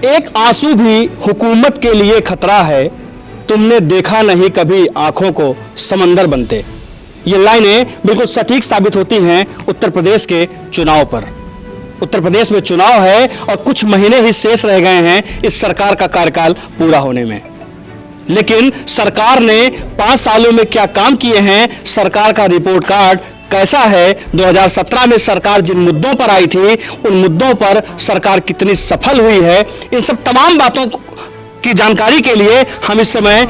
एक आंसू भी हुकूमत के लिए खतरा है, तुमने देखा नहीं कभी आंखों को समंदर बनते। ये लाइनें बिल्कुल सटीक साबित होती हैं उत्तर प्रदेश के चुनाव पर। उत्तर प्रदेश में चुनाव है और कुछ महीने ही शेष रह गए हैं इस सरकार का कार्यकाल पूरा होने में, लेकिन सरकार ने 5 सालों में क्या काम किए हैं, सरकार का रिपोर्ट कार्ड कैसा है, 2017 में सरकार जिन मुद्दों पर आई थी उन मुद्दों पर सरकार कितनी सफल हुई है, इन सब तमाम बातों की जानकारी के लिए हम इस समय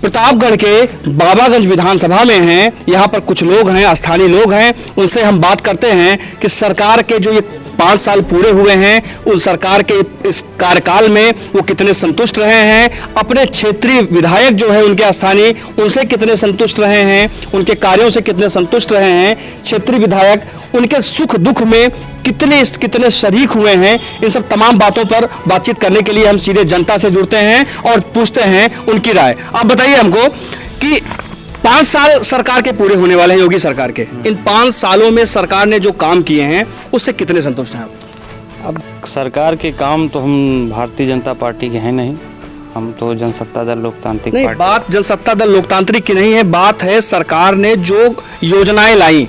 प्रतापगढ़ के बाबागंज विधानसभा में हैं। यहाँ पर कुछ लोग हैं, स्थानीय लोग हैं, उनसे हम बात करते हैं कि सरकार के जो ये 5 साल पूरे हुए हैं उन सरकार के इस कार्यकाल में वो कितने संतुष्ट रहे हैं, अपने क्षेत्रीय विधायक जो है उनके स्थानीय उनसे कितने संतुष्ट रहे हैं, उनके कार्यों से कितने संतुष्ट रहे हैं, क्षेत्रीय विधायक उनके सुख दुख में कितने शरीक हुए हैं। इन सब तमाम बातों पर बातचीत करने के लिए हम सीधे जनता से जुड़ते हैं और पूछते हैं उनकी राय। आप बताइए हमको कि 5 साल सरकार के पूरे होने वाले हैं योगी सरकार के, इन 5 सालों में सरकार ने जो काम किए हैं उससे कितने संतुष्ट हैं आप? अब सरकार के काम तो हम भारतीय जनता पार्टी के हैं नहीं, हम तो जनसत्ता दल लोकतांत्रिक नहीं, पार्टी। बात जनसत्ता दल लोकतांत्रिक की नहीं है, बात है सरकार ने जो योजनाएं लाई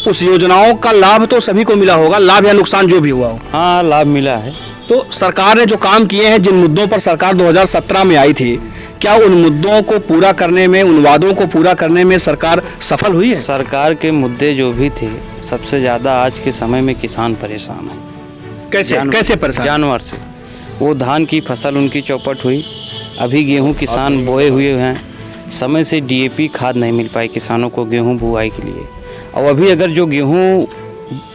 उस योजनाओं का लाभ तो सभी को मिला होगा, लाभ या नुकसान जो भी हुआ हो। हाँ, लाभ मिला है। तो सरकार ने जो काम किए हैं, जिन मुद्दों पर सरकार 2017 में आई थी, क्या उन मुद्दों को पूरा करने में, उन वादों को पूरा करने में सरकार सफल हुई है? सरकार के मुद्दे जो भी थे, सबसे ज्यादा आज के समय में किसान परेशान है। कैसे परेशान? जानवर से। वो धान की फसल उनकी चौपट हुई, अभी गेहूं किसान बोए हुए हैं, समय से डीएपी खाद नहीं मिल पाई किसानों को गेहूं बुआई के लिए। और अभी अगर जो गेहूं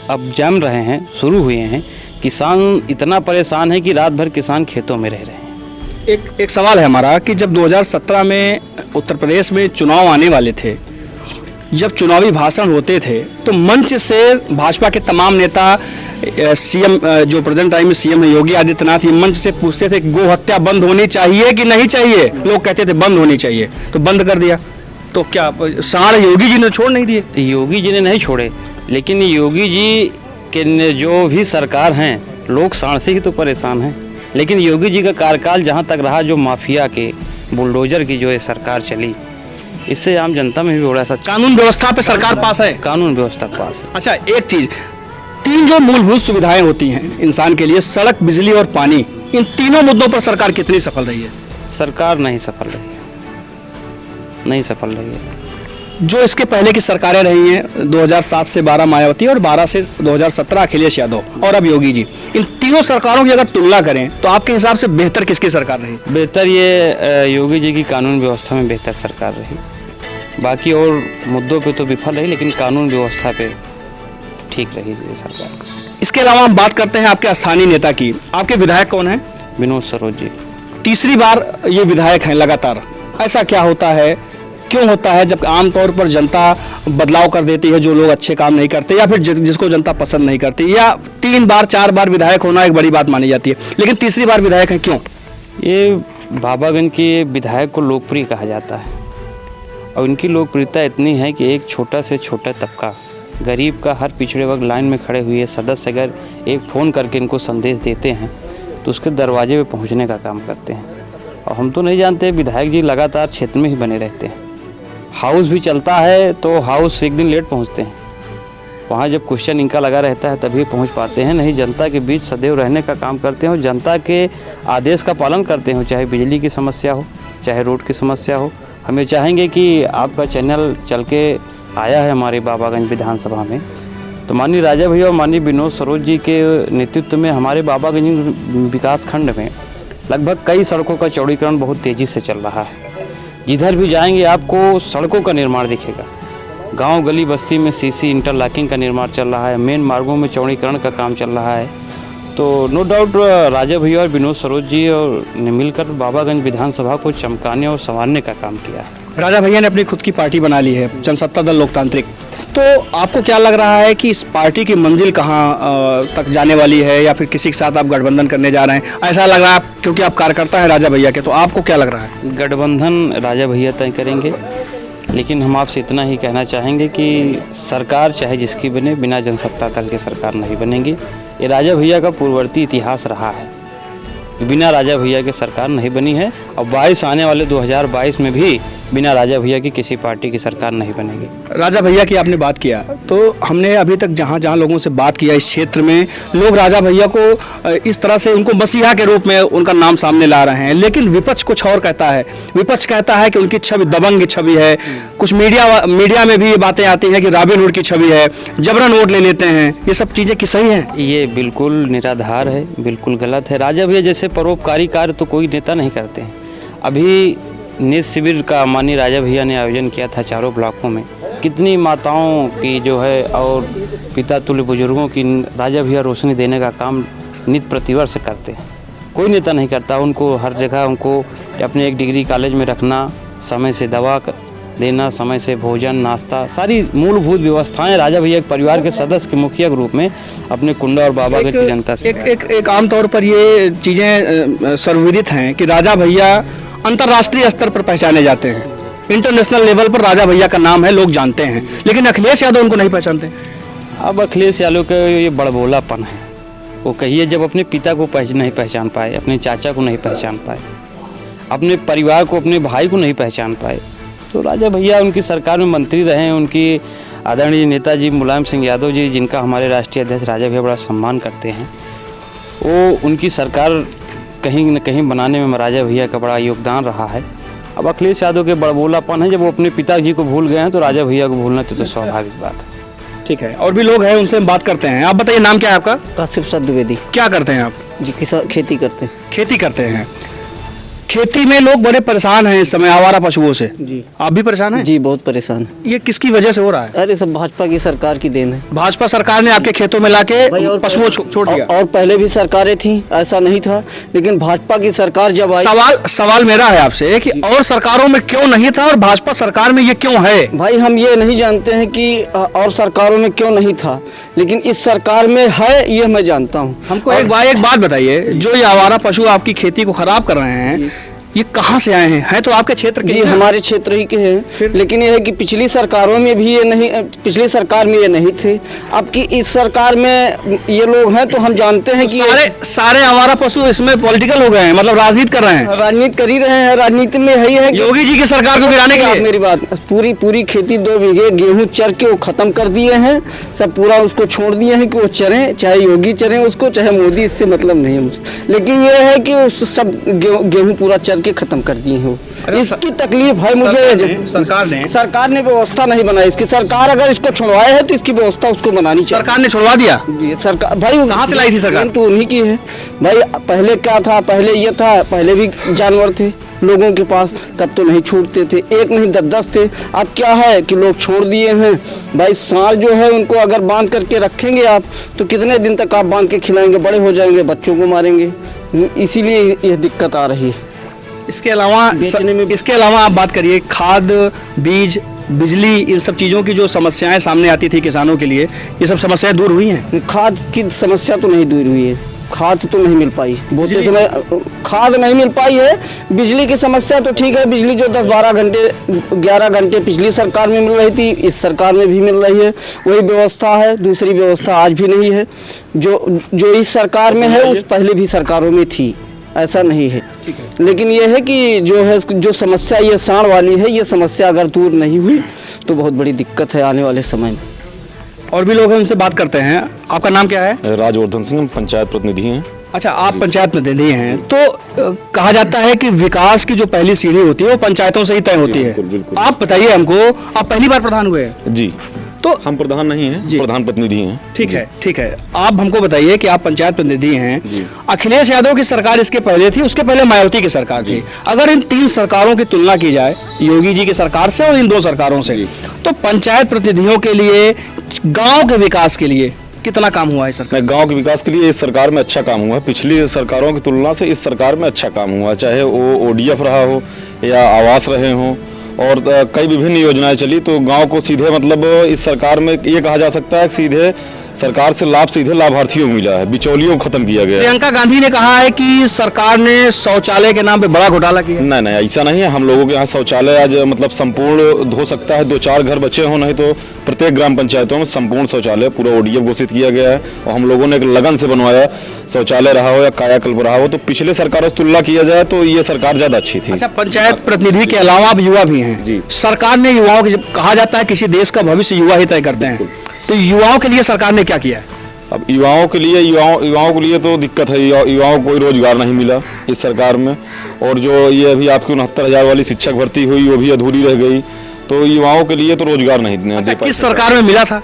अब जम रहे हैं, शुरू हुए हैं, किसान इतना परेशान है कि रात भर किसान खेतों में रह रहे हैं। एक सवाल है हमारा कि जब 2017 में उत्तर प्रदेश में चुनाव आने वाले थे, जब चुनावी भाषण होते थे तो मंच से भाजपा के तमाम नेता, सीएम जो प्रेजेंट टाइम में सीएम है योगी आदित्यनाथ, ये मंच से पूछते थे गो हत्या बंद होनी चाहिए कि नहीं चाहिए। लोग कहते थे बंद होनी चाहिए, तो बंद कर दिया। तो क्या साढ़ योगी जी ने छोड़ नहीं दिए? योगी जी ने नहीं छोड़े, लेकिन योगी जी के जो भी सरकार हैं, लोग साढ़ से ही तो परेशान हैं। लेकिन योगी जी का कार्यकाल जहाँ तक रहा, जो माफिया के बुलडोजर की जो ये सरकार चली, इससे आम जनता में भी बड़ा सा कानून व्यवस्था पे सरकार पास है, कानून व्यवस्था पास है। अच्छा, एक चीज, 3 जो मूलभूत सुविधाएं होती हैं इंसान के लिए, सड़क, बिजली और पानी, इन तीनों मुद्दों पर सरकार कितनी सफल रही है? सरकार नहीं सफल रही है, नहीं सफल रही है। जो इसके पहले की सरकारें रही हैं, 2007 से 12 मायावती और 12 से 2017 अखिलेश यादव और अब योगी जी, इन तीनों सरकारों की अगर तुलना करें तो आपके हिसाब से बेहतर किसकी सरकार रही? बेहतर ये योगी जी की कानून व्यवस्था में बेहतर सरकार रही। बाकी और मुद्दों पे तो विफल रही, लेकिन कानून व्यवस्था पे ठीक रही ये सरकार। इसके अलावा हम बात करते हैं आपके स्थानीय नेता की। आपके विधायक कौन है? विनोद सरोज जी। तीसरी बार ये विधायक हैं लगातार। ऐसा क्या होता है, क्यों होता है, जब आमतौर पर जनता बदलाव कर देती है, जो लोग अच्छे काम नहीं करते या फिर जिसको जनता पसंद नहीं करती, या 3 बार 4 बार विधायक होना एक बड़ी बात मानी जाती है, लेकिन तीसरी बार विधायक है, क्यों? ये बाबागंज के विधायक को लोकप्रिय कहा जाता है और इनकी लोकप्रियता इतनी है कि एक छोटा से छोटा तबका, गरीब का, हर पिछड़े वर्ग लाइन में खड़े हुए सदस्य अगर एक फ़ोन करके इनको संदेश देते हैं तो उसके दरवाजे पे पहुंचने का काम करते हैं। और हम तो नहीं जानते, विधायक जी लगातार क्षेत्र में ही बने रहते हैं। हाउस भी चलता है तो हाउस एक दिन लेट पहुंचते हैं, वहाँ जब क्वेश्चन इनका लगा रहता है तभी पहुंच पाते हैं, नहीं जनता के बीच सदैव रहने का काम करते हैं और जनता के आदेश का पालन करते हैं, चाहे बिजली की समस्या हो, चाहे रोड की समस्या हो। हमें चाहेंगे कि आपका चैनल चल के आया है हमारे बाबागंज विधानसभा में, तो माननीय राजा भैया और माननीय विनोद सरोज जी के नेतृत्व में हमारे बाबागंज विकास खंड में लगभग कई सड़कों का चौड़ीकरण बहुत तेज़ी से चल रहा है। जिधर भी जाएंगे आपको सड़कों का निर्माण दिखेगा। गांव गली बस्ती में सीसी इंटरलॉकिंग का निर्माण चल रहा है, मेन मार्गों में चौड़ीकरण का काम चल रहा है। तो नो डाउट राजा भैया और विनोद सरोज जी ने मिलकर बाबागंज विधानसभा को चमकाने और संवारने का काम किया है। राजा भैया ने अपनी खुद की पार्टी बना ली है, जनसत्ता दल लोकतांत्रिक। तो आपको क्या लग रहा है कि इस पार्टी की मंजिल कहाँ तक जाने वाली है, या फिर किसी के साथ आप गठबंधन करने जा रहे हैं? ऐसा लग रहा है क्योंकि आप कार्यकर्ता हैं राजा भैया के, तो आपको क्या लग रहा है? गठबंधन राजा भैया तय करेंगे, लेकिन हम आपसे इतना ही कहना चाहेंगे कि सरकार चाहे जिसकी बने, बिना जनसत्ता दल के सरकार नहीं बनेगी। ये राजा भैया का पूर्ववर्ती इतिहास रहा है। बिना राजा भैया के सरकार नहीं बनी है और 22 आने वाले 2022 में भी बिना राजा भैया की किसी पार्टी की सरकार नहीं बनेगी। राजा भैया की आपने बात किया, तो हमने अभी तक जहाँ जहाँ लोगों से बात किया इस क्षेत्र में, लोग राजा भैया को इस तरह से उनको मसीहा के रूप में उनका नाम सामने ला रहे हैं, लेकिन विपक्ष कुछ और कहता है। विपक्ष कहता है कि उनकी छवि दबंग छवि है। कुछ मीडिया में भी ये बातें आती हैं कि रॉबिनहुड की छवि है, जबरन वोट ले लेते हैं। ये सब चीज़ें कि सही हैं? ये बिल्कुल निराधार है, बिल्कुल गलत है। राजा भैया जैसे परोपकारी कार्य तो कोई नेता नहीं करते हैं। अभी नेत्र शिविर का माननीय राजा भैया ने आयोजन किया था 4 ब्लॉकों में। कितनी माताओं की जो है और पिता तुल्य बुजुर्गों की राजा भैया रोशनी देने का काम नित्य प्रतिवर्ष करते हैं। कोई नेता नहीं करता। उनको हर जगह उनको अपने एक डिग्री कॉलेज में रखना, समय से दवा देना, समय से भोजन नाश्ता, सारी मूलभूत व्यवस्थाएं राजा भैया एक परिवार के सदस्य के मुखिया के रूप में अपने कुंडा और बाबागंज की जनता से एक आमतौर पर ये चीज़ें सर्वविदित हैं कि राजा भैया अंतर्राष्ट्रीय स्तर पर पहचाने जाते हैं। इंटरनेशनल लेवल पर राजा भैया का नाम है, लोग जानते हैं, लेकिन अखिलेश यादव उनको नहीं पहचानते। अब अखिलेश यादव का ये बड़बोलापन है। वो कहिए जब अपने पिता को नहीं पहचान पाए, अपने चाचा को नहीं पहचान पाए, अपने परिवार को, अपने भाई को नहीं पहचान पाए, तो राजा भैया उनकी सरकार में मंत्री रहे हैं। उनकी आदरणीय नेताजी मुलायम सिंह यादव जी, जिनका हमारे राष्ट्रीय अध्यक्ष राजा भैया बड़ा सम्मान करते हैं, वो उनकी सरकार कहीं न कहीं बनाने में राजा भैया का बड़ा योगदान रहा है। अब अखिलेश यादव के बड़बोलापन है, जब वो अपने पिताजी को भूल गए हैं तो राजा भैया को भूलना तो स्वाभाविक बात है। ठीक है, और भी लोग हैं, उनसे हम बात करते हैं। आप बताइए, नाम क्या है आपका? कासिफ सर द्विवेदी। क्या करते हैं आप? जी किसान खेती करते हैं। खेती करते हैं। खेती में लोग बड़े परेशान हैं इस समय आवारा पशुओं से। जी। आप भी परेशान हैं? जी बहुत परेशान है। ये किसकी वजह से हो रहा है? अरे सब भाजपा की सरकार की देन है। भाजपा सरकार ने आपके खेतों में लाके पशुओं छोड़ दिया। और पहले भी सरकारें थी, ऐसा नहीं था, लेकिन भाजपा की सरकार जब आई। सवाल मेरा है आपसे कि और सरकारों में क्यों नहीं था और भाजपा सरकार में ये क्यों है? भाई हम ये नहीं जानते हैं कि और सरकारों में क्यों नहीं था, लेकिन इस सरकार में है, ये मैं जानता हूँ। हमको एक बात बताइए, जो ये आवारा पशु आपकी खेती को खराब कर रहे हैं, ये कहाँ से आए हैं? है तो आपके क्षेत्र के? जी हमारे क्षेत्र ही के हैं, लेकिन ये है कि पिछली सरकारों में भी ये नहीं, पिछली सरकार में ये नहीं थे। अब की इस सरकार में ये लोग हैं, तो हम जानते हैं कि सारे आवारा पशु इसमें पॉलिटिकल हो गए हैं, मतलब राजनीति कर रहे हैं। राजनीति कर ही रहे हैं। राजनीति में यही है योगी जी की सरकार को गिराने के लिए। मेरी बात, पूरी खेती 2 बीघे गेहूं चर के वो खत्म कर दिए हैं, सब पूरा उसको छोड़ दिए हैं कि वो चरें, चाहे योगी चरें उसको, चाहे मोदी, इससे मतलब नहीं है मुझे। लेकिन ये है कि उस सब गेहूं पूरा चर के खत्म कर दिए हैं। इसकी तकलीफ है मुझे। सरकार ने व्यवस्था नहीं बनाई इसकी। सरकार अगर इसको छुड़वाए है तो इसकी व्यवस्था उसको बनानी चाहिए। सरकार ने छुड़वा दिया? सरकार भाई कहाँ से लाई थी सरकार? तो उन्हीं की है भाई। पहले क्या था, पहले ये था, पहले भी जानवर थे लोगों के पास, तब तो नहीं छूटते थे, एक नहीं 10 थे। अब क्या है कि लोग छोड़ दिए हैं भाई। सांड जो है उनको अगर बांध करके रखेंगे आप, तो कितने दिन तक आप बांध के खिलाएंगे? बड़े हो जाएंगे, बच्चों को मारेंगे। इसीलिए यह दिक्कत आ रही है। इसके अलावा आप बात करिए, खाद, बीज, बिजली, इन सब चीज़ों की जो समस्याएं सामने आती थी किसानों के लिए, ये सब समस्याएं दूर हुई हैं? खाद की समस्या तो नहीं दूर हुई है, खाद तो नहीं मिल पाई, बहुत समय खाद नहीं मिल पाई है। बिजली की समस्या तो ठीक है, बिजली जो 10-12 घंटे 11 घंटे पिछली सरकार में मिल रही थी, इस सरकार में भी मिल रही है, वही व्यवस्था है। दूसरी व्यवस्था आज भी नहीं है, जो इस सरकार में है उस पहले भी सरकारों में थी, ऐसा नहीं है। लेकिन ये है कि जो समस्या ये सांड वाली है, ये समस्या अगर दूर नहीं हुई तो बहुत बड़ी दिक्कत है आने वाले समय में। और भी लोग हैं, उनसे बात करते हैं। आपका नाम क्या है? राजवर्धन सिंह, हम पंचायत प्रतिनिधि हैं। अच्छा, आप पंचायत प्रतिनिधि हैं, तो कहा जाता है कि विकास की जो पहली सीढ़ी होती है वो पंचायतों से ही तय होती है। बिल्कुल। आप बताइए हमको, आप पहली बार प्रधान हुए हैं? जी। तो हम प्रधान नहीं हैं, प्रधान प्रतिनिधि हैं। ठीक है। आप हमको बताइए कि आप पंचायत प्रतिनिधि हैं। अखिलेश यादव की सरकार इसके पहले थी, उसके पहले मायावती की सरकार थी। अगर इन 3 सरकारों की तुलना की जाए, योगी जी की सरकार से और इन 2 सरकारों से, तो पंचायत प्रतिनिधियों के लिए, गाँव के विकास के लिए कितना काम हुआ है सरकार? गांव के विकास के लिए इस सरकार में अच्छा काम हुआ है। पिछली सरकारों की तुलना से इस सरकार में अच्छा काम हुआ, चाहे वो ODF रहा हो या आवास रहे हों, और कई विभिन्न योजनाएं चली। तो गांव को सीधे, मतलब इस सरकार में ये कहा जा सकता है कि सीधे सरकार से लाभ सीधे लाभार्थियों को मिला है, बिचौलियों को खत्म किया गया है। प्रियंका गांधी ने कहा है कि सरकार ने शौचालय के नाम पे बड़ा घोटाला किया। नहीं नहीं, ऐसा नहीं है। हम लोगों के यहाँ शौचालय आज मतलब संपूर्ण हो सकता है 2-4 घर बचे हों, नहीं तो प्रत्येक ग्राम पंचायतों में संपूर्ण शौचालय पूरा ओडीएफ घोषित किया गया है और हम लोगों ने एक लगन से बनवाया। शौचालय रहा हो या कायाकल्प रहा हो, तो पिछले सरकारों से तुलना किया जाए तो ये सरकार ज्यादा अच्छी थी। अच्छा, पंचायत प्रतिनिधि के अलावा आप युवा भी हैं जी। सरकार ने युवाओं के, जब कहा जाता है किसी देश का भविष्य युवा ही तय करते हैं, तो युवाओं के लिए सरकार ने क्या किया है? अब युवाओं के लिए तो दिक्कत है। युवाओं को कोई रोजगार नहीं मिला इस सरकार में, और जो ये अभी आपकी 69,000 वाली शिक्षक भर्ती हुई वो भी अधूरी रह गई, तो युवाओं के लिए तो रोजगार नहीं दे अच्छा, पाई। किस सरकार में मिला था?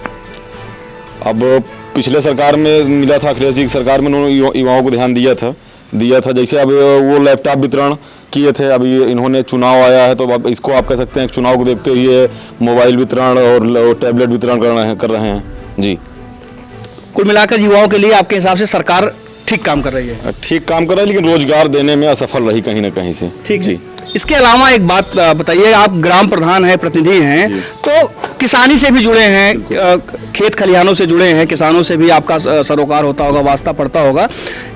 अब पिछले सरकार में मिला था, अखिलेश जी की सरकार में उन्होंने युवाओं को ध्यान दिया था। जैसे अब वो लैपटॉप वितरण किए थे, अभी इन्होंने चुनाव आया है तो अब इसको आप कह सकते हैं चुनाव को देखते हुए मोबाइल वितरण और टैबलेट वितरण कर रहे हैं जी। कुल मिलाकर युवाओं के लिए आपके हिसाब से सरकार ठीक काम कर रही है? ठीक काम कर रहा है, लेकिन रोजगार देने में असफल रही कहीं ना कहीं से। ठीक जी। इसके अलावा एक बात बताइए, आप ग्राम प्रधान हैं, प्रतिनिधि हैं, तो किसानी से भी जुड़े हैं, खेत खलिहानों से जुड़े हैं, किसानों से भी आपका सरोकार होता होगा, वास्ता पड़ता होगा।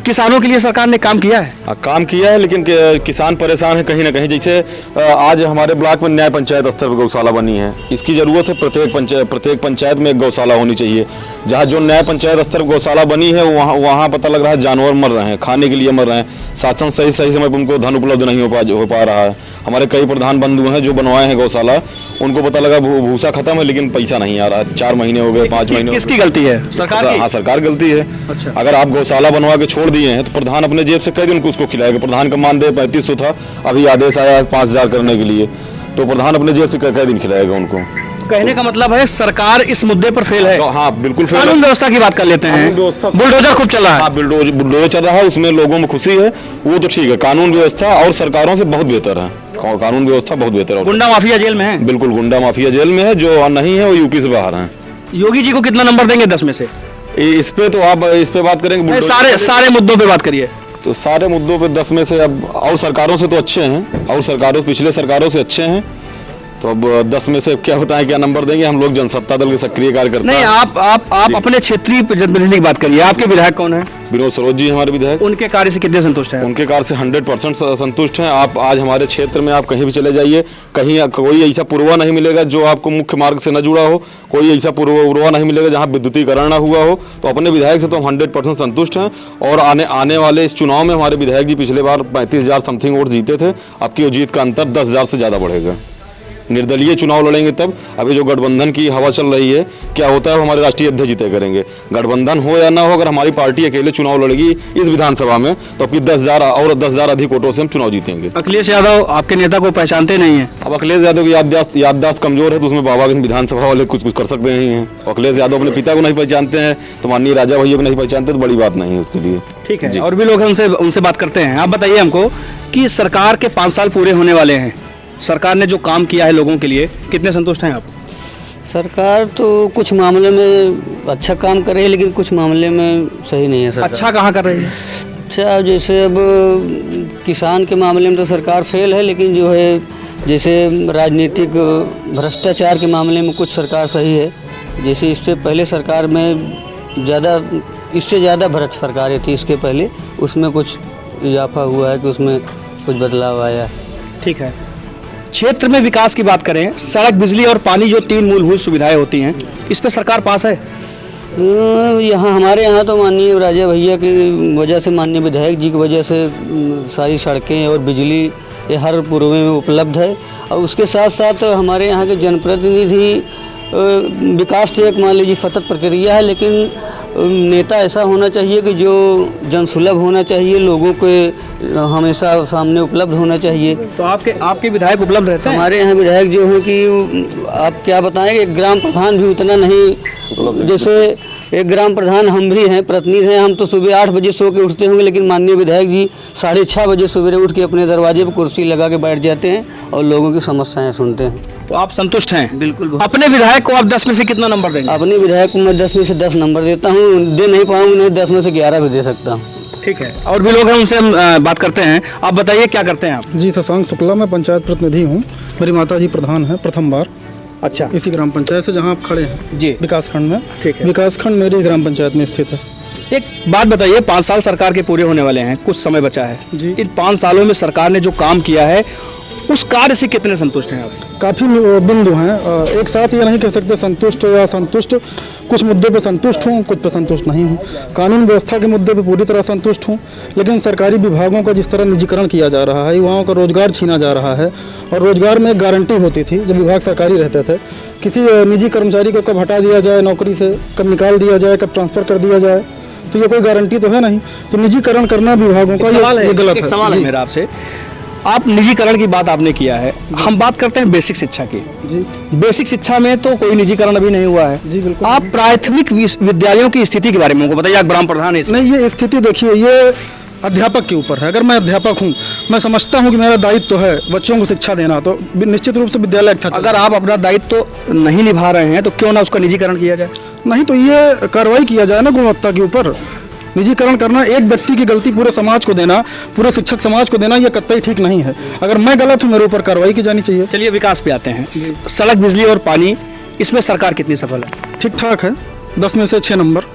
किसानों के लिए सरकार ने काम किया है? काम किया है, लेकिन किसान परेशान है कहीं ना कहीं। जैसे आज हमारे ब्लॉक में न्याय पंचायत स्तर पर गौशाला बनी है, इसकी जरूरत है। प्रत्येक पंचायत में एक गौशाला होनी चाहिए। जहाँ जो न्याय पंचायत स्तर पर गौशाला बनी है वहाँ पता लग रहा है जानवर मर रहे हैं, खाने के लिए मर रहे हैं। शासन सही समय पर उनको धन उपलब्ध नहीं हो पा रहा है। हमारे कई प्रधान बंधु हैं जो बनवाए हैं गौशाला, उनको पता लगा भूसा खत्म है लेकिन पैसा नहीं आ रहा है। 4 महीने हो गए, 5 महीने। किसकी गलती है? सरकार की? हाँ, सरकार गलती है। अच्छा। अगर आप गौशाला बनवा के छोड़ दिए हैं तो प्रधान अपने जेब से कई दिन उसको खिलाएगा। प्रधान का मानदेय 3500 था, अभी आदेश आया है 5000 करने के लिए, तो प्रधान अपने जेब से कई दिन खिलाएगा उनको। कहने का मतलब है सरकार इस मुद्दे पर फेल है। हाँ, बिल्कुल फेल है। कानून व्यवस्था की बात कर लेते हैं। कानून व्यवस्था, बुलडोजर खूब चल रहा है। हाँ, बुलडोजर चल रहा है, उसमें लोगों में खुशी है, वो तो ठीक है। कानून व्यवस्था और सरकारों से बहुत बेहतर है, कानून व्यवस्था बहुत बेहतर है। गुंडा माफिया जेल में है? बिल्कुल, गुंडा माफिया जेल में है, जो नहीं है वो यूपी से बाहर है। योगी जी को कितना नंबर देंगे 10 में से? इस पे तो आप इस पे बात करेंगे, सारे मुद्दों पे बात करिए। तो सारे मुद्दों पे 10 में से अब और सरकारों से तो अच्छे हैं, और पिछले सरकारों से अच्छे हैं, तो अब 10 में से क्या बताएं, क्या नंबर देंगे? हम लोग जनसत्ता दल के सक्रिय कार्यकर्ता। नहीं, आप अपने क्षेत्रीय जनप्रतिनिधि की बात करिए। आपके विधायक कौन है? विनोद सरोज जी हमारे विधायक। उनके कार्य से कितने संतुष्ट हैं? उनके कार्य से 100% संतुष्ट हैं। आप आज हमारे क्षेत्र में आप कहीं भी चले जाइए, कहीं कोई ऐसा पूर्वा नहीं मिलेगा जो आपको मुख्य मार्ग से न जुड़ा हो, कोई ऐसा पूर्वा नहीं मिलेगा जहाँ विद्युतीकरण न हुआ हो। तो अपने विधायक से तो हम 100% संतुष्ट हैं, और आने वाले इस चुनाव में हमारे विधायक जी पिछले बार 35,000 समथिंग वोट जीते थे, अब की जीत का अंतर 10,000 से ज़्यादा बढ़ेगा। निर्दलीय चुनाव लड़ेंगे तब। अभी जो गठबंधन की हवा चल रही है, क्या होता है, हमारे राष्ट्रीय अध्यक्ष जी तय करेंगे। गठबंधन हो या ना हो, अगर हमारी पार्टी अकेले चुनाव लड़ेगी इस विधानसभा में तो आपकी 10,000 अधिक वोटों से हम चुनाव जीतेंगे। अखिलेश यादव आपके नेता को पहचानते नहीं है? अब अखिलेश यादव की याददाश्त कमजोर है, तो उसमें बाबागंज विधानसभा वाले कुछ कर सकते नहीं हैं। अखिलेश यादव अपने पिता को नहीं पहचानते हैं, तो माननीय राजा भैया को नहीं पहचानते, तो बड़ी बात नहीं है उसके लिए। ठीक है, और भी लोग हैं, उनसे बात करते हैं। आप बताइए हमको कि सरकार के 5 साल पूरे होने वाले हैं, सरकार ने जो काम किया है लोगों के लिए, कितने संतुष्ट हैं आप? सरकार तो कुछ मामले में अच्छा काम कर रही है, लेकिन कुछ मामले में सही नहीं है सरकार। अच्छा कहाँ कर रही है? अच्छा, जैसे अब किसान के मामले में तो सरकार फेल है, लेकिन जो है जैसे राजनीतिक भ्रष्टाचार के मामले में कुछ सरकार सही है। जैसे इससे पहले सरकार में इससे ज़्यादा भ्रष्ट सरकारें थी इसके पहले, उसमें कुछ इजाफा हुआ है कि उसमें कुछ बदलाव आया है। ठीक है, क्षेत्र में विकास की बात करें, सड़क, बिजली और पानी जो 3 मूलभूत सुविधाएं होती हैं, इस पे सरकार पास है? यहाँ हमारे यहाँ तो माननीय राजा भैया की वजह से, माननीय विधायक जी की वजह से सारी सड़कें और बिजली ये हर पूर्व में उपलब्ध है। और उसके साथ साथ हमारे यहाँ के जनप्रतिनिधि, विकास तो एक मान लीजिए सतत प्रक्रिया है, लेकिन नेता ऐसा होना चाहिए कि जो जनसुलभ होना चाहिए, लोगों के हमेशा सामने उपलब्ध होना चाहिए। तो आपके विधायक उपलब्ध रहते हैं? हमारे यहाँ विधायक जो हैं कि आप क्या बताएं, एक ग्राम प्रधान भी उतना नहीं, जैसे एक ग्राम प्रधान हम भी हैं, प्रतिनिधि हैं, हम तो सुबह 8 बजे सो के उठते होंगे, लेकिन माननीय विधायक जी 6:30 बजे सवेरे उठ के अपने दरवाजे पर कुर्सी लगा के बैठ जाते हैं और लोगों की समस्याएं सुनते हैं। तो आप संतुष्ट हैं? बिल्कुल। अपने विधायक को आप 10 में से कितना नंबर देंगे? अपने विधायक को मैं 10 में से 10 नंबर देता हूँ, दे नहीं पाऊँगा, नहीं 10 में से 11 भी दे सकता हूँ। ठीक है, और भी लोग हैं, उनसे हम बात करते हैं। आप बताइए क्या करते हैं आप? जी, शशांक शुक्ला, मैं पंचायत प्रतिनिधि हूँ। मेरी माता जी प्रधान हैं प्रथम बार। अच्छा इसी ग्राम पंचायत से जहाँ आप खड़े हैं जी विकासखंड में। ठीक है। विकासखंड मेरी ग्राम पंचायत में स्थित है। एक बात बताइए, 5 साल सरकार के पूरे होने वाले हैं, कुछ समय बचा है जी। इन 5 सालों में सरकार ने जो काम किया है उस कार्य से कितने संतुष्ट हैं आप? काफ़ी बिंदु हैं, एक साथ ये नहीं कह सकते संतुष्ट या असंतुष्ट। कुछ मुद्दे पे संतुष्ट हूँ, कुछ पे संतुष्ट नहीं हूँ। कानून व्यवस्था के मुद्दे पे पूरी तरह संतुष्ट हूँ, लेकिन सरकारी विभागों का जिस तरह निजीकरण किया जा रहा है, युवाओं का रोजगार छीना जा रहा है। और रोजगार में एक गारंटी होती थी जब विभाग सरकारी रहते थे, किसी निजी कर्मचारी को कब हटा दिया जाए नौकरी से, कब निकाल दिया जाए, कब ट्रांसफ़र कर दिया जाए, तो ये कोई गारंटी तो है नहीं। तो निजीकरण करना विभागों का ये गलत है। एक सवाल है मेरा आपसे, आप निजीकरण की बात आपने किया है, हम बात करते हैं बेसिक शिक्षा की। जी बेसिक शिक्षा में तो कोई निजीकरण अभी नहीं हुआ है। जी बिल्कुल। आप प्राथमिक विद्यालयों की स्थिति के बारे में हमको बताइए, आप ग्राम प्रधान हैं इसमें। नहीं, ये स्थिति देखिए, ये अध्यापक के ऊपर है। अगर मैं अध्यापक हूँ, मैं समझता हूँ कि मेरा दायित्व तो है बच्चों को शिक्षा देना, तो निश्चित रूप से विद्यालय अच्छा चले। अगर आप अपना दायित्व तो नहीं निभा रहे हैं तो क्यों ना उसका निजीकरण किया जाए? नहीं तो ये कार्रवाई किया जाए ना गुणवत्ता के ऊपर। निजीकरण करना, एक व्यक्ति की गलती पूरे समाज को देना, पूरे शिक्षक समाज को देना, ये कतई ठीक नहीं है। अगर मैं गलत हूँ, मेरे ऊपर कार्रवाई की जानी चाहिए। चलिए विकास पे आते हैं। सड़क, बिजली और पानी, इसमें सरकार कितनी सफल है? ठीक ठाक है, 10 में से 6 नंबर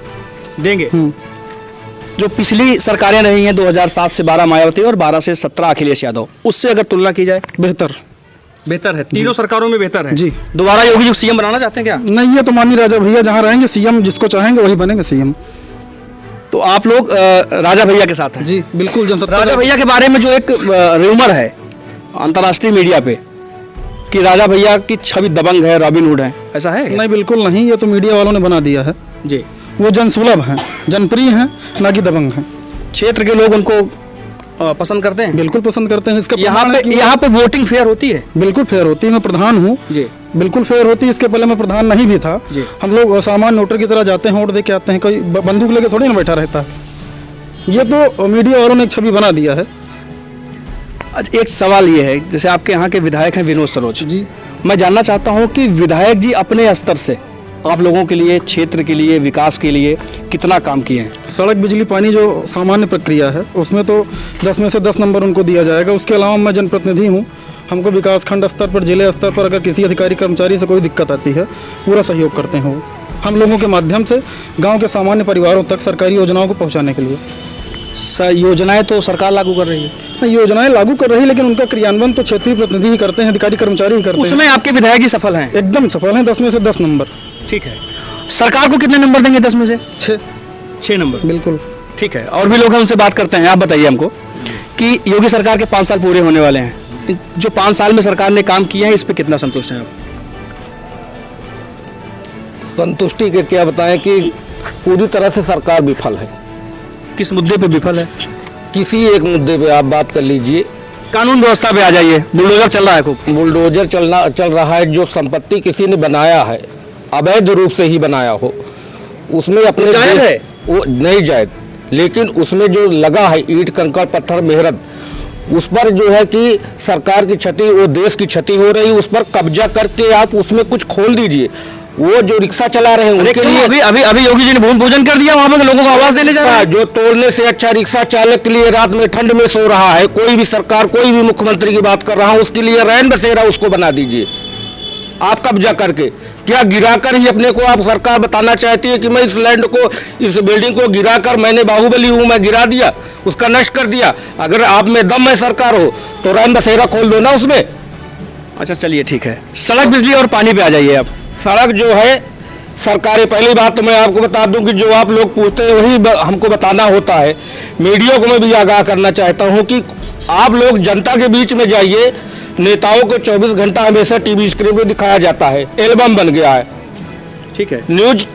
देंगे। जो पिछली सरकारें रही हैं 2007 से 12 मायावती और 12 से 17 अखिलेश यादव, उससे अगर तुलना की जाए बेहतर। बेहतर है। तीनों सरकारों में बेहतर है जी। दोबारा योगी जी सीएम बनाना चाहते हैं क्या? नहीं, ये तो माननीय राजा भैया जहाँ रहेंगे सीएम, जिसको चाहेंगे वही बनेंगे सीएम। तो आप लोग राजा भैया के साथ हैं? जी बिल्कुल। राजा भैया के बारे में जो एक रूमर है अंतर्राष्ट्रीय मीडिया पे कि राजा भैया की छवि दबंग है, रॉबिन हुड है, ऐसा है? नहीं, बिल्कुल नहीं, ये तो मीडिया वालों ने बना दिया है। जी। वो जनसुलभ हैं, जनप्रिय हैं, ना कि दबंग हैं। क्षेत्र के लोग उनको पसंद करते हैं? बिल्कुल पसंद करते हैं। इसका यहाँ पे वोटिंग फेयर होती है? बिल्कुल फेयर होती है। मैं प्रधान हूँ जी। बिल्कुल फेयर होती है। इसके पहले मैं प्रधान नहीं भी था। जी। हम लोग सामान्य वोटर की तरह जाते हैं, वोट दे के आते हैं, कोई बंदूक लेके थोड़ी ना बैठा रहता है। ये तो मीडिया वालों ने एक छवि बना दिया है। अच्छा, एक सवाल ये है, जैसे आपके यहाँ के विधायक हैं विनोद सरोज जी। मैं जानना चाहता हूँ कि विधायक जी अपने स्तर से आप लोगों के लिए, क्षेत्र के लिए, विकास के लिए कितना काम किए हैं? सड़क, बिजली, पानी जो सामान्य प्रक्रिया है उसमें तो 10 में से 10 नंबर उनको दिया जाएगा। उसके अलावा मैं जनप्रतिनिधि हूँ, हमको विकासखंड स्तर पर, जिले स्तर पर अगर किसी अधिकारी कर्मचारी से कोई दिक्कत आती है, पूरा सहयोग करते हैं वो हम लोगों के माध्यम से गांव के सामान्य परिवारों तक सरकारी योजनाओं को पहुंचाने के लिए। योजनाएं तो सरकार लागू कर रही है? योजनाएं लागू कर रही है, लेकिन उनका क्रियान्वयन तो क्षेत्रीय प्रतिनिधि ही करते हैं, अधिकारी कर्मचारी ही करते हैं। उसमें आपके विधायक जी सफल हैं? एकदम सफल हैं, 10 में से 10 नंबर। ठीक है। सरकार को कितने नंबर देंगे 10 में से? 6 नंबर। बिल्कुल। ठीक है। और भी लोग हैं, उनसे बात करते हैं। आप बताइए हमको कि योगी सरकार के 5 साल पूरे होने वाले हैं, जो 5 साल में सरकार ने काम किया है, इस पे कितना संतुष्ट हैं आप? संतुष्टि के क्या बताएं कि पूरी तरह से सरकार विफल है। किस मुद्दे पे विफल है? किसी एक मुद्दे पे आप बात कर लीजिए। कानून व्यवस्था पे आ जाइए, बुलडोजर चल रहा है खूब। बुलडोजर चल रहा है। जो संपत्ति किसी ने बनाया है, अवैध रूप से ही बनाया हो, उसमें अपने जायज है? वो नहीं जायज, लेकिन उसमें जो लगा है ईंट, कंकड़, पत्थर, मेहनत, उस पर जो है कि सरकार की क्षति, वो देश की क्षति हो रही है। उस पर कब्जा करके आप उसमें कुछ खोल दीजिए। वो जो रिक्शा चला रहे हैं उनके लिए अभी योगी जी ने भूमि पूजन कर दिया, वहां पर लोगों को आवाज देने जा रहा है। जो तोड़ने से अच्छा रिक्शा चालक के लिए रात में ठंड में सो रहा है, कोई भी सरकार, कोई भी मुख्यमंत्री की बात कर रहा हूं, उसके लिए रैन बसेरा उसको बना दीजिए आप कब्जा करके। क्या गिराकर ही अपने को आप सरकार बताना चाहती है कि मैं इस लैंड को, इस बिल्डिंग को गिराकर मैंने बाहुबली हूं, मैं गिरा दिया, उसका नष्ट कर दिया? अगर आप में दम है सरकार हो तो रैन बसेरा खोल दो ना उसमें। अच्छा चलिए ठीक है। सड़क, बिजली और पानी पे आ जाइए आप। सड़क जो है सरकारी, पहली बात तो मैं आपको बता दूं कि जो आप लोग पूछते हैं वही हमको बताना होता है। मीडिया को मैं भी आगाह करना चाहता हूं कि आप लोग जनता के बीच में जाइए। नेताओं को 24 घंटा हमेशा टीवी स्क्रीन पे दिखाया जाता है, एल्बम बन गया है। ठीक है। न्यूज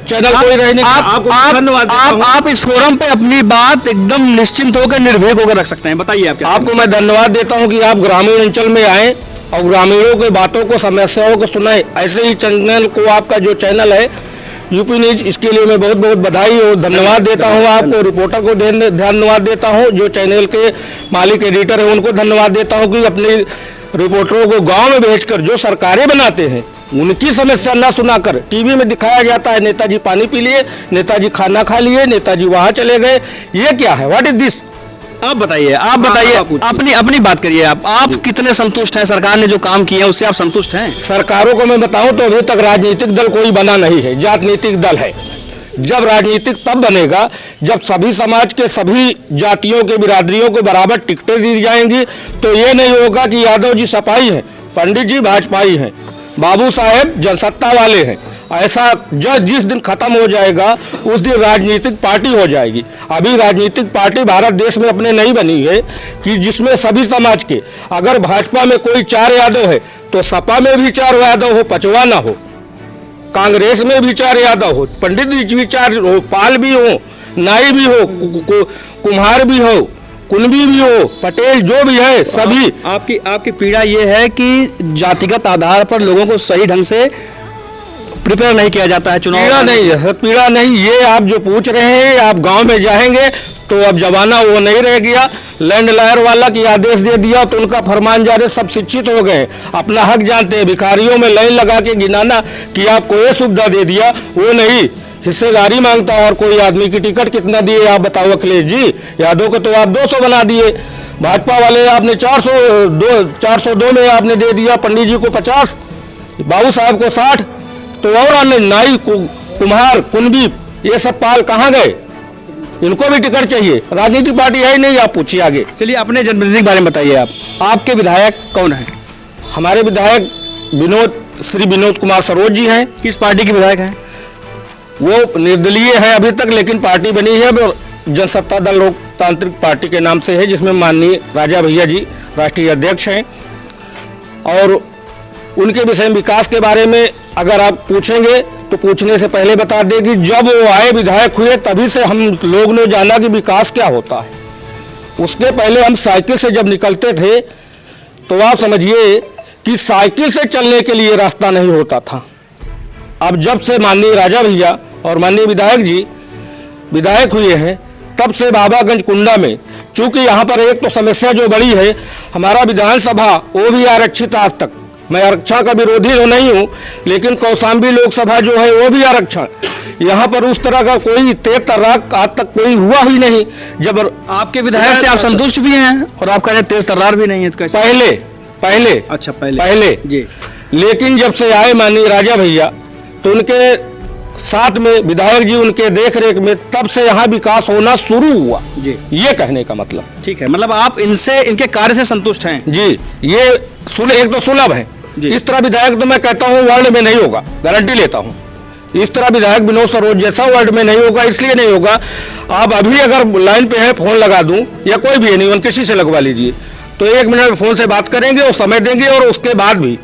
चैनल कोई रहने आप इस फोरम पे अपनी बात एकदम निश्चिंत होकर, निर्भीक होकर रख सकते हैं। बताइए आप। आपको मैं धन्यवाद देता हूं कि आप ग्रामीण अंचल में आए और ग्रामीणों के बातों को, समस्याओं को सुनाए। ऐसे ही चैनल को, आपका जो चैनल है यूपी न्यूज, इसके लिए मैं बहुत बहुत बधाई और धन्यवाद देता हूं आपको। रिपोर्टर को धन्यवाद देता हूं, जो चैनल के मालिक, एडिटर है, उनको धन्यवाद देता हूं कि अपने रिपोर्टरों को गांव में भेजकर जो सरकारें बनाते हैं उनकी समस्या ना सुनाकर टीवी में दिखाया जाता है, नेताजी पानी पी लिए, नेताजी खाना खा लिए, नेताजी वहां चले गए। ये क्या है? What is this? आप बताइए अपनी अपनी बात करिए। आप कितने संतुष्ट हैं? सरकार ने जो काम किए हैं उससे आप संतुष्ट हैं? सरकारों को मैं बताऊं तो अभी तक राजनीतिक दल कोई बना नहीं है, जातनीतिक दल है। जब राजनीतिक तब बनेगा जब सभी समाज के सभी जातियों के बिरादरियों को बराबर टिकटें दी जाएंगी। तो ये नहीं होगा कि यादव जी सपाई हैं, पंडित जी भाजपाई हैं, बाबू साहेब जनसत्ता वाले हैं। ऐसा जिस दिन खत्म हो जाएगा उस दिन राजनीतिक पार्टी हो जाएगी। अभी राजनीतिक पार्टी भारत देश में अपने नहीं बनी है कि जिसमें सभी समाज के, अगर भाजपा में कोई 4 यादव है तो सपा में भी 4 यादव हो, पचवा ना हो। कांग्रेस में भी 4 यादव हो, पंडित जी भी 4 हो, पाल भी हो, नाई भी हो, कुम्हार भी हो, कुनबी भी हो, पटेल जो भी है सभी। आपकी पीड़ा ये है कि जातिगत आधार पर लोगों को सही ढंग से प्रिपेयर नहीं किया जाता है चुनाव। पीड़ा नहीं है, पीड़ा नहीं। ये आप जो पूछ रहे हैं, आप गांव में जाएंगे तो अब जमाना वो नहीं रह गया। लैंड लायर वाला की आदेश दे दिया तो उनका फरमान जारी, सब शिक्षित हो गए, अपना हक जानते हैं। भिखारियों में लाइन लगा के गिनाना कि आपको ये सुविधा दे दिया, वो नहीं। हिस्सेदारी मांगता है और कोई आदमी की टिकट कितना दिए आप बताओ अखिलेश जी? यादव को तो आप 200 बना दिए, भाजपा वाले आपने 402 में आपने दे दिया, पंडित जी को 50, बाबू साहब को 60, तो और अन्य नाई कुम्हार कुनबी ये सब पाल कहाँ गए? इनको भी टिकट चाहिए। राजनीतिक पार्टी है ही नहीं, आप पूछिए आगे। चलिए अपने जनप्रतिनिधि के बारे में बताइए। आपके विधायक कौन है? हमारे विधायक श्री विनोद कुमार सरोज जी हैं। किस पार्टी के विधायक हैं? वो निर्दलीय है अभी तक, लेकिन पार्टी बनी है जनसत्ता दल लोकतांत्रिक पार्टी के नाम से है, जिसमें माननीय राजा भैया जी राष्ट्रीय अध्यक्ष हैं। और उनके विषय में विकास के बारे में अगर आप पूछेंगे तो पूछने से पहले बता दें कि जब वो आए विधायक हुए तभी से हम लोग ने जाना कि विकास क्या होता है। उसके पहले हम साइकिल से जब निकलते थे तो आप समझिए कि साइकिल से चलने के लिए रास्ता नहीं होता था। अब जब से माननीय राजा भैया और माननीय विधायक जी विधायक हुए हैं तब से बाबागंज कुंडा में, चूंकि यहाँ पर एक तो समस्या जो बड़ी है, हमारा विधानसभा वो भी आरक्षित आज तक। मैं आरक्षण का विरोधी तो नहीं हूँ, लेकिन कौशाम्बी लोकसभा जो है वो भी आरक्षण। यहाँ पर उस तरह का कोई तेज तर्रार आज तक कोई हुआ ही नहीं। जब आपके विधायक से आप संतुष्ट भी हैं और आप कह रहे हैं तेज तर्रार भी नहीं है, तो कैसे? पहले अच्छा पहले जी। लेकिन जब से आए माननीय राजा भैया तो उनके साथ में विधायक जी उनके देखरेख में तब से यहाँ विकास होना शुरू हुआ जी। ये कहने का मतलब। ठीक है, मतलब आप इनके कार्य से संतुष्ट हैं? जी। ये एक तो सुलभ है। इस तरह विधायक तो मैं कहता हूँ वर्ल्ड में नहीं होगा, गारंटी लेता हूँ। इस तरह विधायक विनोद सरोज जैसा वर्ल्ड में नहीं होगा। इसलिए नहीं होगा, आप अभी अगर लाइन पे है फोन लगा दूं या कोई भी नहीं किसी से लगवा लीजिए तो 1 मिनट में फोन से बात करेंगे और समय देंगे। और उसके बाद भी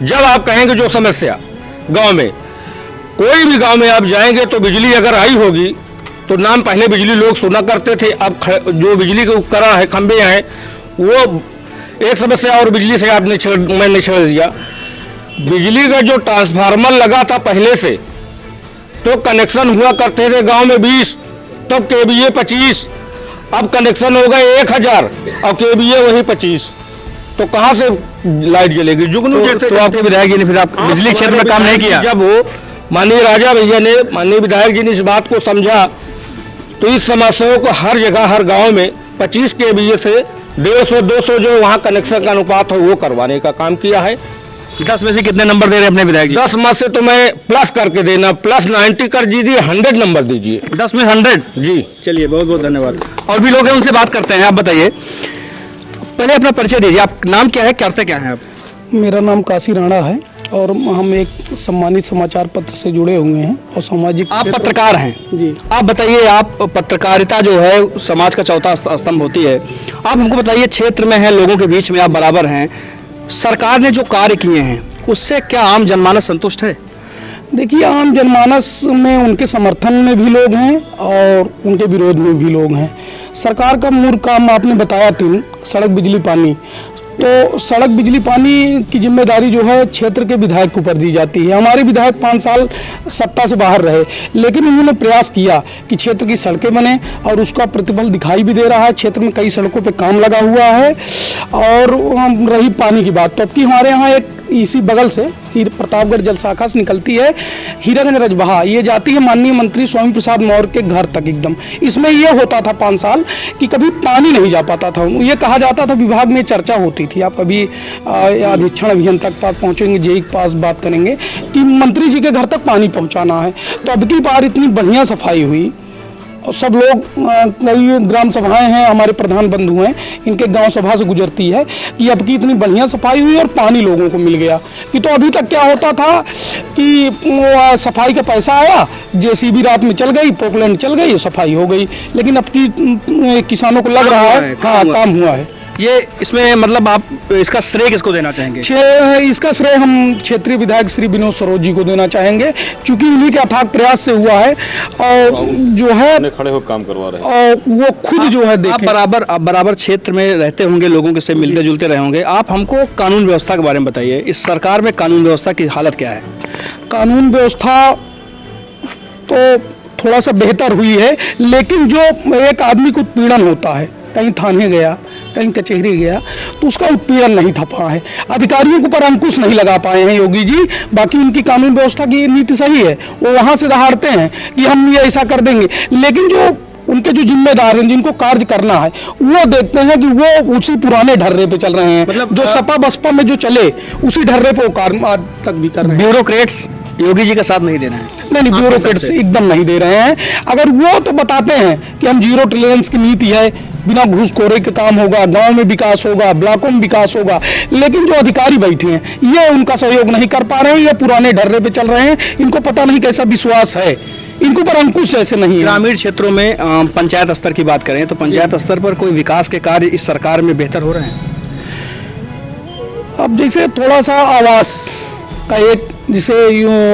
जब आप कहेंगे जो समस्या गांव में, कोई भी गांव में आप जाएंगे तो बिजली अगर आई होगी तो नाम पहले बिजली लोग सुना करते थे, अब जो बिजली के उपकरण है, खंभे हैं, वो एक समस्या और बिजली से मैंने छेड़ दिया। बिजली का जो ट्रांसफार्मर लगा था पहले से तो कनेक्शन हुआ करते थे गांव में 20, तब केवीए 25, अब कनेक्शन हो गए 1000 और केवीए वही 25। तो कहाँ से लाइट जलेगी? जुगनू तो आपके विधायक जी ने फिर आप बिजली क्षेत्र में काम नहीं किया? जब वो माननीय राजा भैया ने, माननीय विधायक जी ने इस बात को समझा तो इस समस्याओं को हर जगह हर गांव में 25 केवीए से 150-200 जो वहाँ कनेक्शन का अनुपात हो वो करवाने का काम किया है। 10 में से कितने नंबर दे रहे हैं अपने विधायक जी? 10 में से तो मैं प्लस करके देना, प्लस 90 कर दीजिए, 100 नंबर दीजिए। 10 में 100 जी। चलिए बहुत बहुत धन्यवाद। और भी लोग हैं, उनसे बात करते हैं। आप बताइए, पहले अपना परिचय दीजिए। आप नाम क्या है, करते क्या हैं आप? मेरा नाम काशी राणा है और हम एक सम्मानित समाचार पत्र से जुड़े हुए हैं और सामाजिक। आप पत्रकार हैं जी। आप बताइए, आप पत्रकारिता जो है समाज का चौथा स्तंभ होती है। आप हमको बताइए, क्षेत्र में है, लोगों के बीच में आप बराबर हैं, सरकार ने जो कार्य किए हैं उससे क्या आम जनमानस संतुष्ट है? देखिए, आम जनमानस में उनके समर्थन में भी लोग हैं और उनके विरोध में भी लोग हैं। सरकार का मूल काम आपने बताया 3, सड़क बिजली पानी। तो सड़क बिजली पानी की जिम्मेदारी जो है क्षेत्र के विधायक के ऊपर दी जाती है। हमारे विधायक 5 साल सत्ता से बाहर रहे, लेकिन उन्होंने प्रयास किया कि क्षेत्र की सड़कें बने और उसका प्रतिफल दिखाई भी दे रहा है। क्षेत्र में कई सड़कों पे काम लगा हुआ है। और रही पानी की बात, तो अब की हमारे यहाँ एक इसी बगल से प्रतापगढ़ जल शाखा से निकलती है हीरागंज रजबहा, ये जाती है माननीय मंत्री स्वामी प्रसाद मौर्य के घर तक एकदम। इसमें ये होता था 5 साल कि कभी पानी नहीं जा पाता था। ये कहा जाता था, विभाग में चर्चा होती थी, आप कभी अधीक्षण अभियंता के पास पहुँचेंगे, जेई के पास बात करेंगे कि मंत्री जी के घर तक पानी पहुँचाना है। तो अब की बार इतनी बढ़िया सफाई हुई और सब लोग, कई ग्राम सभाएं हैं, हमारे प्रधान बंधु हैं, इनके गांव सभा से गुजरती है कि अब की इतनी बढ़िया सफाई हुई और पानी लोगों को मिल गया। कि तो अभी तक क्या होता था कि सफाई का पैसा आया, जेसीबी रात में चल गई, पोकलैंड चल गई, सफाई हो गई। लेकिन अब की किसानों को लग रहा है हाँ काम हुआ है। ये इसमें मतलब आप इसका श्रेय किसको देना चाहेंगे? इसका श्रेय हम क्षेत्रीय विधायक श्री विनोद सरोज जी को देना चाहेंगे, क्योंकि उन्हीं के अथाक प्रयास से हुआ है और जो है खड़े होकर काम करवा रहे हैं। और वो खुद जो है आप बराबर क्षेत्र में रहते होंगे, लोगों के से मिलते जुलते रहे होंगे, आप हमको कानून व्यवस्था के बारे में बताइए। इस सरकार में कानून व्यवस्था की हालत क्या है? कानून व्यवस्था तो थोड़ा सा बेहतर हुई है, लेकिन जो एक आदमी को उत्पीड़न होता है, कहीं थाने गया, कहीं कचहरी गया, तो उसका उत्पीड़न नहीं थपा है, अधिकारियों के ऊपर अंकुश नहीं लगा पाए हैं योगी जी। बाकी उनकी कानून व्यवस्था की नीति सही है, वो वहाँ से दहाड़ते हैं कि हम ये ऐसा कर देंगे, लेकिन जो उनके जो जिम्मेदार हैं, जिनको कार्य करना है, वो देखते हैं कि वो उसी पुराने ढर्रे पे चल रहे हैं। मतलब जो सपा बसपा में जो चले उसी ढर्रे पे वो कार्य आज तक भी कर रहे हैं। ब्यूरोक्रेट्स योगी जी का साथ नहीं दे रहे हैं? नहीं, ब्यूरोक्रेट्स एकदम नहीं दे रहे हैं। अगर वो तो बताते हैं कि हम जीरो टॉलरेंस की नीति है, बिना घूसखोरी के काम होगा, गांव में विकास होगा, ब्लॉकों में विकास होगा, लेकिन जो अधिकारी बैठे हैं ये उनका सहयोग नहीं कर पा रहे हैं, ये पुराने ढर्रे पे चल रहे हैं। इनको पता नहीं कैसा विश्वास है, इनको पर अंकुश ऐसे नहीं है। ग्रामीण क्षेत्रों में पंचायत स्तर की बात करें तो पंचायत स्तर पर कोई विकास के कार्य इस सरकार में बेहतर हो रहे हैं? अब जैसे थोड़ा सा आवास का एक, जिसे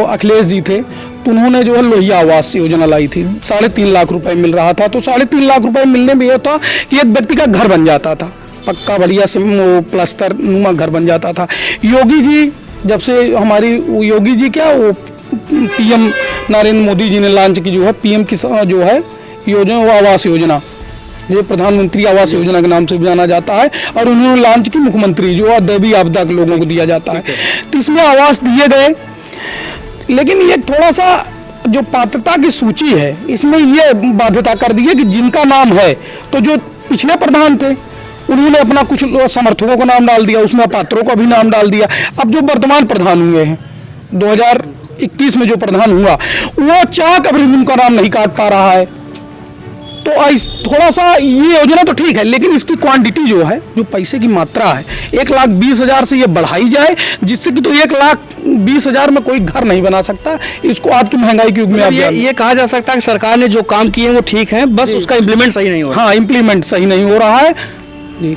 अखिलेश जी थे तो उन्होंने जो है लोहिया आवास योजना लाई थी, 3.5 लाख रुपए मिल रहा था। तो 3.5 लाख रुपए मिलने में यह था कि एक व्यक्ति का घर बन जाता था, पक्का बढ़िया से प्लास्टर नुमा घर बन जाता था। योगी जी जब से हमारी योगी जी क्या वो पीएम नरेंद्र मोदी जी ने लॉन्च की जो है पीएम की जो है योजना, वो आवास योजना, ये प्रधानमंत्री आवास योजना के नाम से भी जाना जाता है, और उन्होंने लॉन्च की मुख्यमंत्री जो दैवीय आपदा के लोगों को दिया जाता है। तो इसमें आवास दिए गए, लेकिन ये थोड़ा सा जो पात्रता की सूची है इसमें ये बाध्यता कर दी है कि जिनका नाम है, तो जो पिछले प्रधान थे उन्होंने अपना कुछ समर्थकों का नाम डाल दिया, उसमें पात्रों का भी नाम डाल दिया। अब जो वर्तमान प्रधान हुए हैं 2021 में जो प्रधान हुआ, वो चाक अभी उनका नाम नहीं काट पा रहा है। तो थोड़ा सा ये योजना तो ठीक है, लेकिन इसकी क्वांटिटी जो है, जो पैसे की मात्रा है, 1,20,000 से ये बढ़ाई जाए, जिससे कि तो 1,20,000 में कोई घर नहीं बना सकता। इसको आज की महंगाई के युग में ये कहा जा सकता है कि सरकार ने जो काम किए वो ठीक है, बस उसका इम्प्लीमेंट सही नहीं हो रहा। हाँ, इम्प्लीमेंट सही नहीं हो रहा है जी।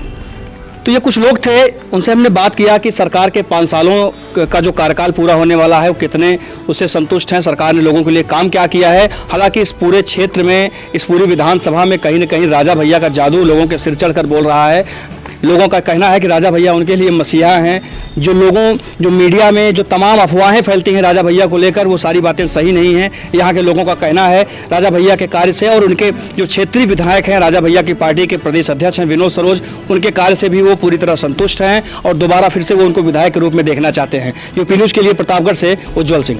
तो ये कुछ लोग थे, उनसे हमने बात किया कि सरकार के 5 सालों का जो कार्यकाल पूरा होने वाला है वो कितने उससे संतुष्ट हैं, सरकार ने लोगों के लिए काम क्या किया है। हालांकि इस पूरे क्षेत्र में, इस पूरी विधानसभा में कहीं न कहीं राजा भैया का जादू लोगों के सिर चढ़कर बोल रहा है। लोगों का कहना है कि राजा भैया उनके लिए मसीहा हैं। जो मीडिया में जो तमाम अफवाहें फैलती हैं राजा भैया को लेकर, वो सारी बातें सही नहीं हैं। यहाँ के लोगों का कहना है राजा भैया के कार्य से, और उनके जो क्षेत्रीय विधायक हैं, राजा भैया की पार्टी के प्रदेश अध्यक्ष हैं विनोद सरोज, उनके कार्य से भी वो पूरी तरह संतुष्ट हैं और दोबारा फिर से वो उनको विधायक के रूप में देखना चाहते हैं। यूपी न्यूज़ के लिए प्रतापगढ़ से उज्ज्वल सिंह।